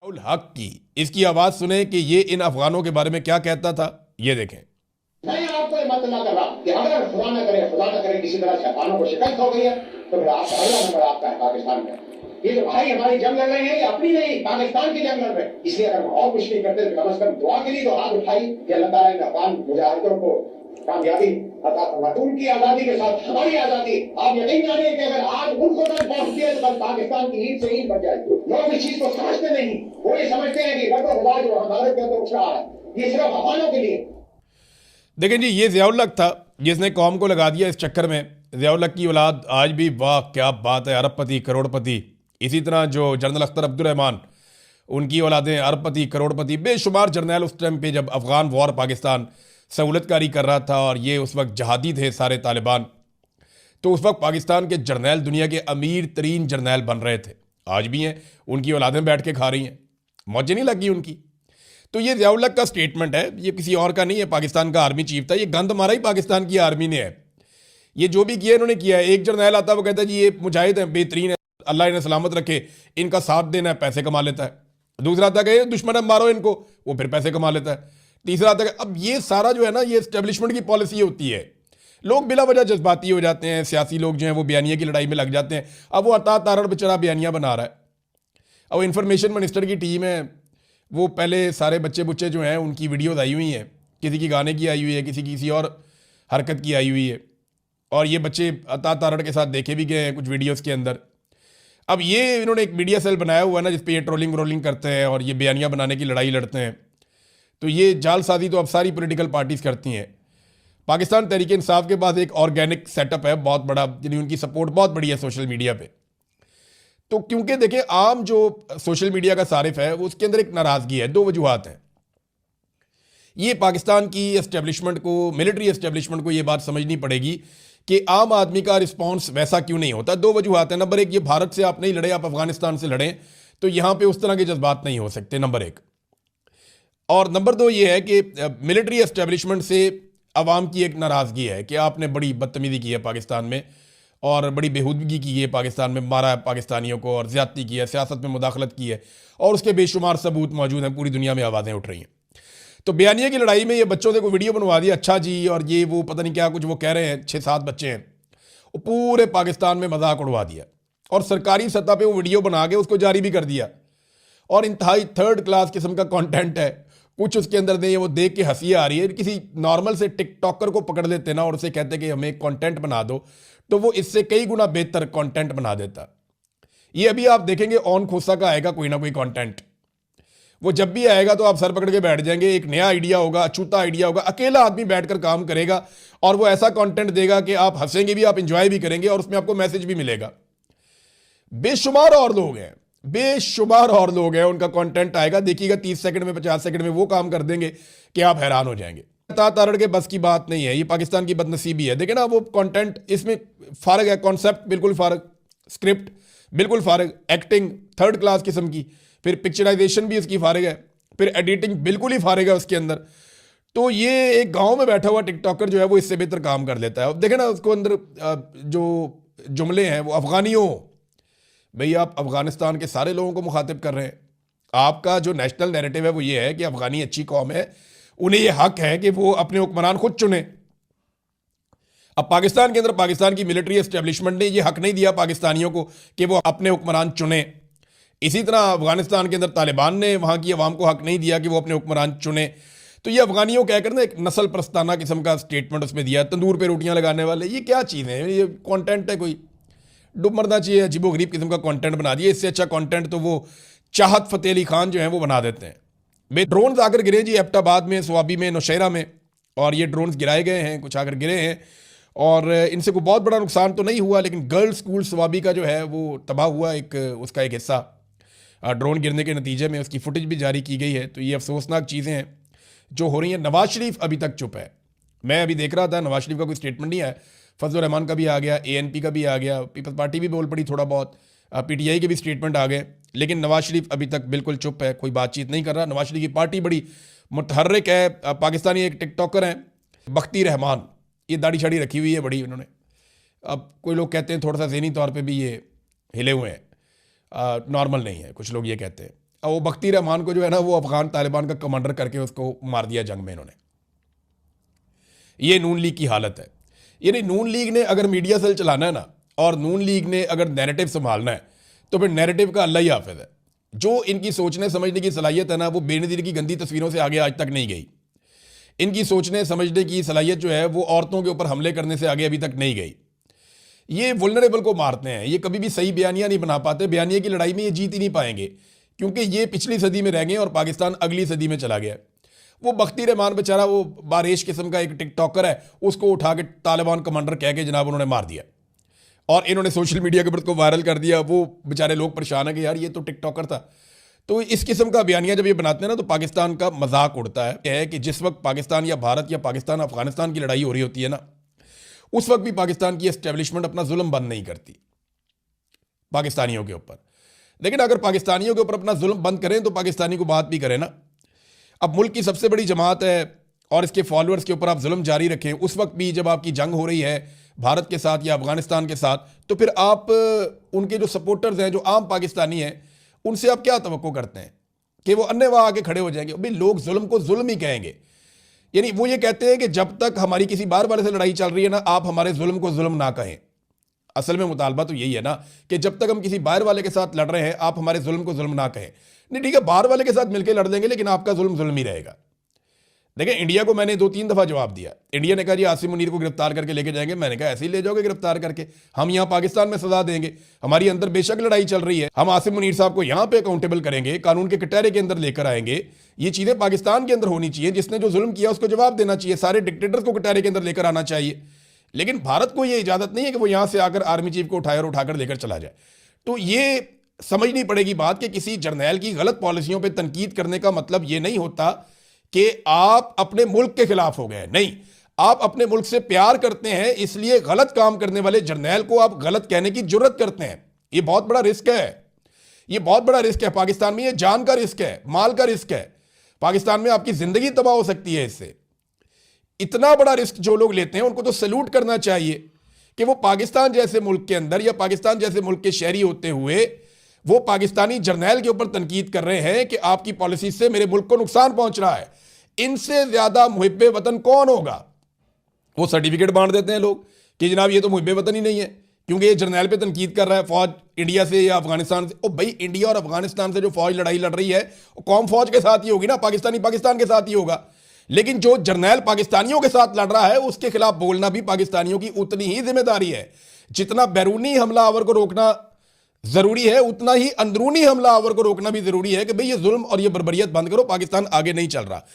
उल हक की इसकी आवाज सुने कि ये इन अफगानों के बारे में क्या कहता था। ये देखें। मैं आपको ये मत ना कर रहा कि अगर खुदा ना करे किसी तरह शैतानों को शिकस्त हो गई है तो फिर आपका अगला नंबर आपका है पाकिस्तान में। ये जो भाई हमारी जंग लड़ रहे हैं ये अपनी नहीं पाकिस्तान की जंग लड़ रहे हैं। इसलिए अगर हम और कुछ नहीं करते तो कम से कम दुआ के लिए तो हाथ उठाई कि अल्लाह ताला इन अफगान मुजाहिदों को कामयाबी अता फरमाए। उनकी आजादी के साथ हमारी आजादी। आप यकीन जानिए कि अगर आज उनको तक पहुंचती है तो कल पाकिस्तान की ईद से ईद बन जाएगी। लोग इस चीज को समझते नहीं। वो ये समझते हैं कि गठो खुदा जो हमारे के तो उठ रहा है ये सिर्फ अफगानों के लिए। देखें जी, ये ज़ियाउल हक था जिसने कौम को लगा दिया इस चक्कर में। ज़ियाउल हक की औलाद आज भी, वाह क्या बात है, अरबपति करोड़पति। इसी तरह जो जनरल अख्तर अब्दुर्रहमान, उनकी औलादें अरबपति करोड़पति, बेशुमार जर्नैल उस टाइम पे जब अफगान वॉर पाकिस्तान सहूलतकारी कर रहा था और ये उस वक्त जहादी थे सारे तालिबान। तो उस वक्त पाकिस्तान के जर्नैल दुनिया के अमीर तरीन जर्नैल बन रहे थे, आज भी हैं। उनकी औलादें बैठ के खा रही हैं, मौजें नहीं लगी उनकी। तो ये ज़ियाउल हक का स्टेटमेंट है, ये किसी और का नहीं है। पाकिस्तान का आर्मी चीफ था, ये गंद मारा ही पाकिस्तान की आर्मी ने है। ये जो भी किया इन्होंने किया है। एक जर्नैल आता है वो कहता है जी ये मुजाहिद है, बेहतरीन है, अल्लाह इन्हें सलामत रखे, इनका साथ देना है, पैसे कमा लेता है। दूसरा आता है दुश्मन है मारो इनको, वो फिर पैसे कमा लेता है। तीसरा आता है। अब ये सारा जो है ना, ये एस्टेब्लिशमेंट की पॉलिसी होती है। लोग बिला वजह जज्बाती हो जाते हैं, सियासी लोग जो हैं वो बयानिया की लड़ाई में लग जाते हैं। अब वो अता तारड़ बेचारा बयानिया बना रहा है। अब इंफॉर्मेशन मिनिस्टर की टीम है, वो पहले सारे बच्चे बुच्चे जो हैं उनकी वीडियोज़ आई हुई हैं, किसी की गाने की आई हुई है, किसी की किसी और हरकत की आई हुई है, और ये बच्चे अता तारड़ के साथ देखे भी गए हैं कुछ वीडियोस के अंदर। अब ये इन्होंने एक मीडिया सेल बनाया हुआ है ना, जिसपे ये ट्रोलिंग व्रोलिंग करते हैं और ये बयानियाँ बनाने की लड़ाई लड़ते हैं। तो ये जालसाजी तो अब सारी पॉलिटिकल पार्टीज करती हैं। पाकिस्तान तहरीक इंसाफ के पास एक ऑर्गेनिक सेटअप है बहुत बड़ा, यानी उनकी सपोर्ट बहुत बड़ी है सोशल मीडिया पे। तो क्योंकि देखें, आम जो सोशल मीडिया का सारिफ है उसके अंदर एक नाराजगी है। दो वजूहात हैं। ये पाकिस्तान की एस्टेब्लिशमेंट को, मिलिट्री एस्टेब्लिशमेंट को ये बात समझनी पड़ेगी कि आम आदमी का रिस्पॉन्स वैसा क्यों नहीं होता। दो वजूहात हैं। नंबर एक, ये भारत से आप नहीं लड़े, आप अफगानिस्तान से लड़ें, तो यहां पे उस तरह के जज्बात नहीं हो सकते, नंबर एक। और नंबर दो ये है कि मिलिट्री एस्टेब्लिशमेंट से अवाम की एक नाराज़गी है कि आपने बड़ी बदतमीज़ी की है पाकिस्तान में, और बड़ी बेहूदगी की है पाकिस्तान में, मारा है पाकिस्तानियों को और ज़्यादती की है, सियासत में मुदाखलत की है, और उसके बेशुमार सबूत मौजूद हैं। पूरी दुनिया में आवाज़ें उठ रही हैं। तो बयानिया की लड़ाई में ये बच्चों से कोई वीडियो बनवा दिया, अच्छा जी, और ये वो पता नहीं क्या कुछ वो कह रहे हैं, 6-7 बच्चे हैं, वो पूरे पाकिस्तान में मजाक उड़वा दिया और सरकारी सतह पे वो वीडियो बना के उसको जारी भी कर दिया। और इंतहाई थर्ड क्लास किस्म का कंटेंट है। कुछ उसके अंदर नहीं है, वो देख के हंसी आ रही है। किसी नॉर्मल से टिकटॉकर को पकड़ लेते ना और उसे कहते कि हमें कंटेंट बना दो, तो वो इससे कई गुना बेहतर कंटेंट बना देता। ये अभी आप देखेंगे ऑन खोसा का आएगा कोई ना कोई कंटेंट। वो जब भी आएगा तो आप सर पकड़ के बैठ जाएंगे। एक नया आइडिया होगा, अछूता आइडिया होगा, अकेला आदमी बैठकर काम करेगा और वो ऐसा कंटेंट देगा कि आप हंसेंगे भी, आप इंजॉय भी करेंगे और उसमें आपको मैसेज भी मिलेगा। बेशुमार और लोग हैं, बेशुमार और लोग हैं, उनका कंटेंट आएगा, देखिएगा 30 सेकंड में 50 सेकंड में वो काम कर देंगे कि आप हैरान हो जाएंगे। तारड़ के बस की बात नहीं है, ये पाकिस्तान की बदनसीबी है। देखें ना, वो कंटेंट इसमें फारग है, कॉन्सेप्ट बिल्कुल फारग, स्क्रिप्ट बिल्कुल फारग, एक्टिंग थर्ड क्लास किस्म की, फिर पिक्चराइजेशन भी इसकी फारग है, फिर एडिटिंग बिल्कुल ही फारग है उसके अंदर। तो ये एक गांव में बैठा हुआ टिकटॉकर जो है वो इससे बेहतर काम कर लेता है। अब देखें ना, उसको अंदर जो जुमले हैं वो अफगानियों, भाई आप अफगानिस्तान के सारे लोगों को मुखातिब कर रहे हैं। आपका जो नेशनल नैरेटिव है वो ये है कि अफगानी अच्छी कौम है, उन्हें ये हक है कि वो अपने हुक्मरान खुद चुने। अब पाकिस्तान के अंदर पाकिस्तान की मिलिट्री एस्टेब्लिशमेंट ने ये हक नहीं दिया पाकिस्तानियों को कि वो अपने हुक्मरान चुने। इसी तरह अफगानिस्तान के अंदर तालिबान ने वहाँ की अवाम को हक नहीं दिया कि वो अपने हुक्मरान चुने। तो ये अफगानियों कहकर ना एक नस्ल प्रस्ताना किस्म का स्टेटमेंट उसमें दिया, तंदूर पे रोटियां लगाने वाले। ये क्या चीज़ है? ये कंटेंट है कोई? डूब मरना चाहिए। अजीबो गरीब किस्म का कंटेंट बना दिया। इससे अच्छा कंटेंट तो वो चाहत फ़तेह अली खान जो है वो बना देते हैं। बे ड्रोन्स आकर गिरे जी एबटाबाद में, स्वाबी में, नौशहरा में, और ये ड्रोन्स गिराए गए हैं, कुछ आकर गिरे हैं और इनसे कोई बहुत बड़ा नुकसान तो नहीं हुआ, लेकिन गर्ल्स स्कूल स्वाबी का जो है वो तबाह हुआ, एक उसका एक हिस्सा ड्रोन गिरने के नतीजे में। उसकी फुटेज भी जारी की गई है। तो ये अफसोसनाक चीज़ें हैं जो हो रही हैं। नवाज शरीफ अभी तक चुप है। मैं अभी देख रहा था, नवाज शरीफ का कोई स्टेटमेंट नहीं आया। फजल रहमान का भी आ गया, ANP का भी आ गया, पीपल्स पार्टी भी बोल पड़ी थोड़ा बहुत, PTI के भी स्टेटमेंट आ गए, लेकिन नवाज शरीफ अभी तक बिल्कुल चुप है, कोई बातचीत नहीं कर रहा। नवाज शरीफ की पार्टी बड़ी मुतहर्रिक है। पाकिस्तानी एक टिकटॉकर हैं बख्ती रहमान, ये दाढ़ी शाड़ी रखी हुई है बड़ी उन्होंने। अब कोई लोग कहते हैं थोड़ा सा ज़हनी तौर पे भी ये हिले हुए हैं, नॉर्मल नहीं है, कुछ लोग ये कहते हैं। वो बख्ती रहमान को जो है ना वो अफगान तालिबान का कमांडर करके उसको मार दिया जंग में इन्होंने। ये नून लीग की हालत है। यानी नून लीग ने अगर मीडिया सेल चलाना है ना, और नून लीग ने अगर नैरेटिव संभालना है, तो फिर नैरेटिव का अल्लाह ही हाफिज है। जो इनकी सोचने समझने की सलाहियत है ना, वो बेनज़ीर की गंदी तस्वीरों से आगे आज तक नहीं गई। इनकी सोचने समझने की सलाहियत जो है वो औरतों के ऊपर हमले करने से आगे अभी तक नहीं गई। ये वुल्नरेबल को मारते हैं, ये कभी भी सही बयानियां नहीं बना पाते। बयानिया की लड़ाई में ये जीत ही नहीं पाएंगे, क्योंकि ये पिछली सदी में रह गए और पाकिस्तान अगली सदी में चला गया। वो बख्ती रहमान बेचारा वो बारिश किस्म का एक टिकटॉकर है, उसको उठा के तालिबान कमांडर कह के जनाब उन्होंने मार दिया और इन्होंने सोशल मीडिया के ऊपर उसको वायरल कर दिया। वो बेचारे लोग परेशान है कि यार ये तो टिकटॉकर था। तो इस किस्म का बयानिया जब ये बनाते हैं ना, तो पाकिस्तान का मजाक उड़ता है कि जिस वक्त पाकिस्तान या भारत या पाकिस्तान अफगानिस्तान की लड़ाई हो रही होती है ना, उस वक्त भी पाकिस्तान की एस्टेब्लिशमेंट अपना जुल्म बंद नहीं करती पाकिस्तानियों के ऊपर। लेकिन अगर पाकिस्तानियों के ऊपर अपना जुल्म बंद करें तो पाकिस्तानी को बात भी करें ना। अब मुल्क की सबसे बड़ी जमात है और इसके फॉलोअर्स के ऊपर आप जुल्म जारी रखें, उस वक्त भी जब आपकी जंग हो रही है भारत के साथ या अफगानिस्तान के साथ, तो फिर आप उनके जो सपोर्टर्स हैं, जो आम पाकिस्तानी हैं, उनसे आप क्या तवक्को करते हैं कि वो अन्य वहाँ आके खड़े हो जाएंगे? भाई लोग जुल्म को जुल्म ही कहेंगे। यानी वो ये कहते हैं कि जब तक हमारी किसी बाहर वाले से लड़ाई चल रही है ना, आप हमारे जुल्म को जुल्म ना कहें। असल में मुतालबा तो यही है ना कि जब तक हम किसी बाहर वाले के साथ लड़ रहे हैं, आप हमारे जुल्म को जुल्म ना कहें। नहीं ठीक है, बाहर वाले के साथ मिलकर लड़ देंगे, लेकिन आपका जुल्म जुल्म ही रहेगा। देखिए इंडिया को मैंने 2-3 दफ़ा जवाब दिया। इंडिया ने कहा जी आसिम मुनीर को गिरफ्तार करके लेके जाएंगे। मैंने कहा ऐसे ही ले जाओगे गिरफ्तार करके, हम यहाँ पाकिस्तान में सजा देंगे। हमारी अंदर बेशक लड़ाई चल रही है, हम आसिम मुनीर साहब को यहाँ पे अकाउंटेबल करेंगे, कानून के कटहरे के अंदर लेकर आएंगे। ये चीज़ें पाकिस्तान के अंदर होनी चाहिए। जिसने जो जुल्म किया उसको जवाब देना चाहिए, सारे डिक्टेटर्स को कटहरे के अंदर लेकर आना चाहिए। लेकिन भारत को ये इजाज़त नहीं है कि वो यहाँ से आकर आर्मी चीफ को उठाए और उठाकर लेकर चला जाए। तो ये समझनी पड़ेगी बात कि किसी जर्नैल की गलत पॉलिसियों पर तनकीद करने का मतलब ये नहीं होता कि आप अपने मुल्क के खिलाफ हो गए। नहीं, आप अपने मुल्क से प्यार करते हैं, इसलिए गलत काम करने वाले जर्नैल को आप गलत कहने की जुर्रत करते हैं। ये बहुत बड़ा रिस्क है, ये बहुत बड़ा रिस्क है। पाकिस्तान में ये जान का रिस्क है, माल का रिस्क है। पाकिस्तान में आपकी जिंदगी तबाह हो सकती है इससे। इतना बड़ा रिस्क जो लोग लेते हैं उनको तो सैल्यूट करना चाहिए कि वो पाकिस्तान जैसे मुल्क के अंदर या पाकिस्तान जैसे मुल्क के शहरी होते हुए वो पाकिस्तानी जर्नैल के ऊपर तनकीद कर रहे हैं कि आपकी पॉलिसी से मेरे मुल्क को नुकसान पहुंच रहा है। इनसे ज्यादा मुहिब्बे वतन कौन होगा? वो सर्टिफिकेट बांट देते हैं लोग कि जनाब ये तो मुहिब्बे वतन ही नहीं है, क्योंकि ये जर्नैल पे तनकीद कर रहा है फौज इंडिया से या अफगानिस्तान से। ओ भाई, इंडिया और अफगानिस्तान से जो फौज लड़ाई लड़ रही है वो कौम फौज के साथ ही होगी ना, पाकिस्तानी पाकिस्तान के साथ ही होगा। लेकिन जो जर्नैल पाकिस्तानियों के साथ लड़ रहा है उसके खिलाफ बोलना भी पाकिस्तानियों की उतनी ही जिम्मेदारी है। जितना बैरूनी हमलावर को रोकना जरूरी है, उतना ही अंदरूनी हमलावर को रोकना भी जरूरी है कि भाई ये जुल्म और ये बर्बरियत बंद करो, पाकिस्तान आगे नहीं चल रहा।